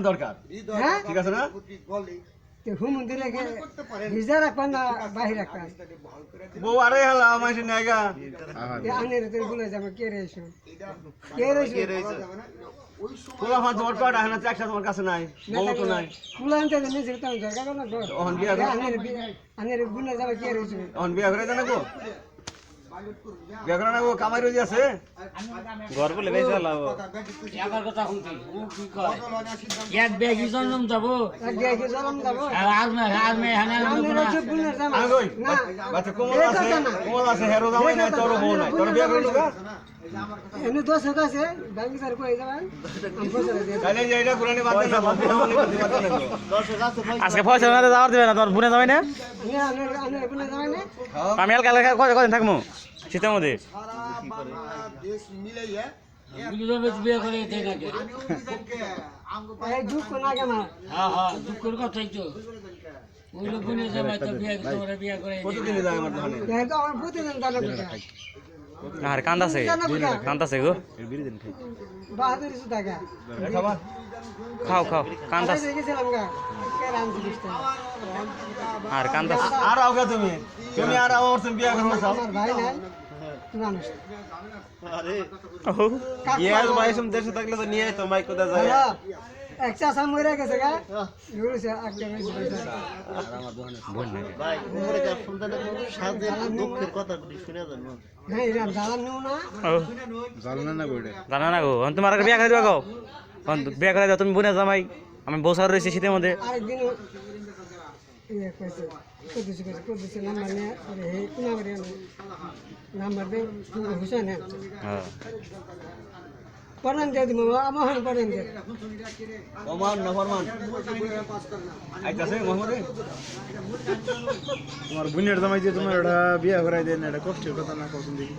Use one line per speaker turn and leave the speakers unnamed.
দরকার ঠিক আছে না বউ আরে হালা মাইছে নাইগা পোলা ফান তোমার কয়টা হয় না চারটা তোমার কাছে নাই বউ তো নাই অহন বিয়া করে জানা গো বিয়া করে না গো কামাই রোজি আছে
ঘর বলে বেঁচে লাভ
এবার কথা শুনছি ও কি কয় এক ব্যাগই জন্ম যাব আর মে হানা
আগই বাচ্চা কোমল আছে হেরো জামাই নাই তোর বউ নাই তোর বিয়া করে লোকা
এনে দোষ আছে ব্যাংক স্যার কই যাবেন
তাইলে যে এটা পুরানি বাদ না বাদ
আজকে পয়সা না যাওয়ার দিবে না তোমার বুনে যাবে না আমি কাল কদিন থাকবো শীতের মধ্যে
বিয়ে করে দেয় নাকি
দুঃখ না কেন
হ্যাঁ দুঃখের কথাই তো ওই লোক বুনে যাবে তো বিয়ে করে
কতদিনে যায় আমার দোকানে
আমার প্রতিদিন দানা
আর কান্দাছে গো
বাহাদুর টাকা
খাবার
খাও কান্দাছে
গেছিলাম গা
আর কান্দাছে
আর আওগা তুমি আর আও তুমি বিয়া করবে সব
আমার ভাই নাই মানুষ
ইয়ার বাইসম দেশে থাকলে তো নিয়ে তো মাইক কোদা যায়
এক চাষা মরে গেছে গা ঘুরেছে একটা
বল না
ভাই ওরে যা শুনতে সাথে দুঃখের কথা শুনে যান
হ্যাঁ এরা জ্বালান নেও না
জানা না গো তোমার বিয়া করে দিবা গো বিয়া করে দাও তুমি বুনে জামাই আমি বসার রয়েছি শীতের মধ্যে
আরেকদিন ইয়ে কইছে করতেছে নাম্বার নিয়ে হে কুনাবারে নাম্বার দে হুসেন
হ্যাঁ
পড়ান দিয়ে দিব আমার পড়ান দিয়ে
ওমান না ফরমান আইতাছে মোহাম্মদ
তোমার বুনের জামাই যে তোমার এটা বিয়া করাই দেন এটা কষ্টের কথা না কখন দেখি